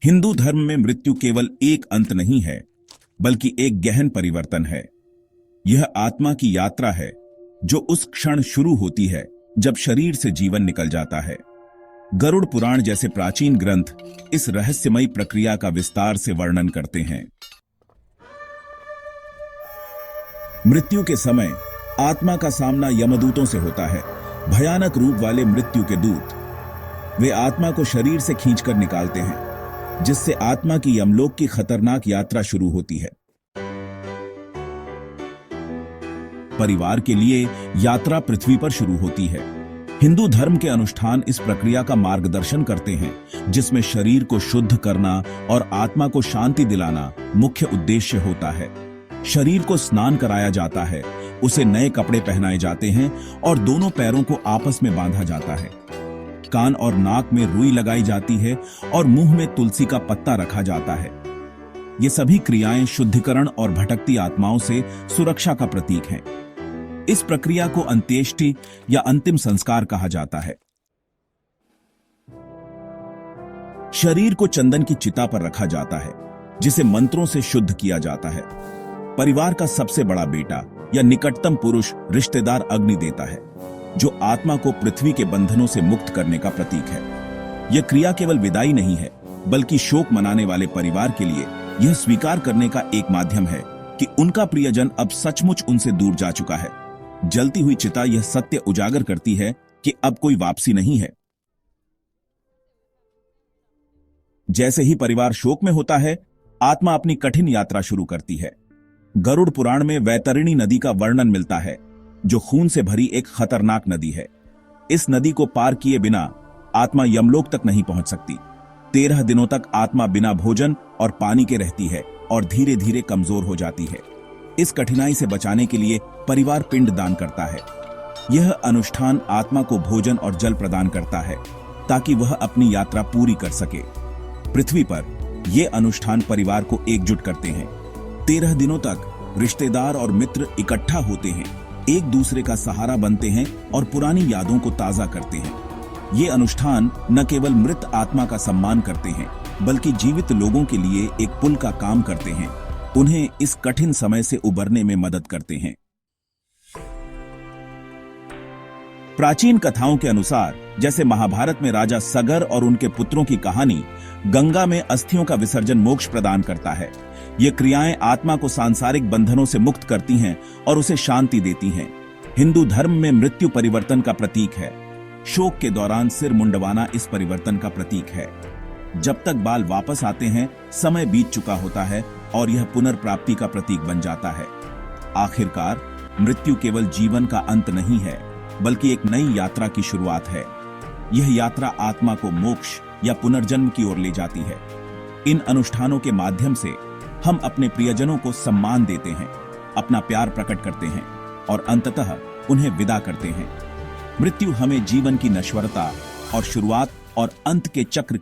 हिंदू धर्म में मृत्यु केवल एक अंत नहीं है, बल्कि एक गहन परिवर्तन है। यह आत्मा की यात्रा है जो उस क्षण शुरू होती है जब शरीर से जीवन निकल जाता है। गरुड़ पुराण जैसे प्राचीन ग्रंथ इस रहस्यमयी प्रक्रिया का विस्तार से वर्णन करते हैं। मृत्यु के समय आत्मा का सामना यमदूतों से होता है। भयानक रूप वाले मृत्यु के दूत वे आत्मा को शरीर से खींचकर निकालते हैं, जिससे आत्मा की यमलोक की खतरनाक यात्रा शुरू होती है। परिवार के लिए यात्रा पृथ्वी पर शुरू होती है। हिंदू धर्म के अनुष्ठान इस प्रक्रिया का मार्गदर्शन करते हैं, जिसमें शरीर को शुद्ध करना और आत्मा को शांति दिलाना मुख्य उद्देश्य होता है। शरीर को स्नान कराया जाता है, उसे नए कपड़े पहनाए जाते हैं और दोनों पैरों को आपस में बांधा जाता है। कान और नाक में रुई लगाई जाती है और मुंह में तुलसी का पत्ता रखा जाता है। ये सभी क्रियाएं शुद्धिकरण और भटकती आत्माओं से सुरक्षा का प्रतीक हैं। इस प्रक्रिया को अंत्येष्टि या अंतिम संस्कार कहा जाता है। शरीर को चंदन की चिता पर रखा जाता है, जिसे मंत्रों से शुद्ध किया जाता है। परिवार का सबसे बड़ा बेटा या निकटतम पुरुष रिश्तेदार अग्नि देता है, जो आत्मा को पृथ्वी के बंधनों से मुक्त करने का प्रतीक है। यह क्रिया केवल विदाई नहीं है, बल्कि शोक मनाने वाले परिवार के लिए यह स्वीकार करने का एक माध्यम है कि उनका प्रियजन अब सचमुच उनसे दूर जा चुका है। जलती हुई चिता यह सत्य उजागर करती है कि अब कोई वापसी नहीं है। जैसे ही परिवार शोक में होता है, आत्मा अपनी कठिन यात्रा शुरू करती है। गरुड़ पुराण में वैतरणी नदी का वर्णन मिलता है, जो खून से भरी एक खतरनाक नदी है। इस नदी को पार किए बिना आत्मा यमलोक तक नहीं पहुंच सकती। 13 दिनों तक आत्मा बिना भोजन और पानी के रहती है और धीरे धीरे कमजोर हो जाती है। इस कठिनाई से बचाने के लिए परिवार पिंड दान करता है। यह अनुष्ठान आत्मा को भोजन और जल प्रदान करता है, ताकि वह अपनी यात्रा पूरी कर सके। पृथ्वी पर यह अनुष्ठान परिवार को एकजुट करते हैं। 13 दिनों तक रिश्तेदार और मित्र इकट्ठा होते हैं, एक दूसरे का सहारा बनते हैं और पुरानी यादों को ताजा करते हैं। ये अनुष्ठान न केवल मृत आत्मा का सम्मान करते हैं, बल्कि जीवित लोगों के लिए एक पुल का काम करते हैं, उन्हें इस कठिन समय से उबरने में मदद करते हैं। प्राचीन कथाओं के अनुसार, जैसे महाभारत में राजा सगर और उनके पुत्रों की कहानी, गंगा में अस्थियों का विसर्जन मोक्ष प्रदान करता है। ये क्रियाएं आत्मा को सांसारिक बंधनों से मुक्त करती हैं और उसे शांति देती हैं। हिंदू धर्म में मृत्यु परिवर्तन का प्रतीक है। शोक के दौरान सिर मुंडवाना इस परिवर्तन का प्रतीक है। जब तक बाल वापस आते हैं, समय बीत चुका होता है और यह पुनर्प्राप्ति का प्रतीक बन जाता है। आखिरकार, मृत्यु केवल जीवन का अंत नहीं है, बल्कि एक नई यात्रा की शुरुआत है। यह यात्रा आत्मा को मोक्ष या पुनर्जन्म की ओर ले जाती है। इन अनुष्ठानों के माध्यम से हम अपने प्रियजनों को सम्मान देते हैं, अपना प्यार प्रकट करते हैं और अंततः उन्हें विदा करते हैं। मृत्यु हमें जीवन की नश्वरता और शुरुआत और अंत के चक्र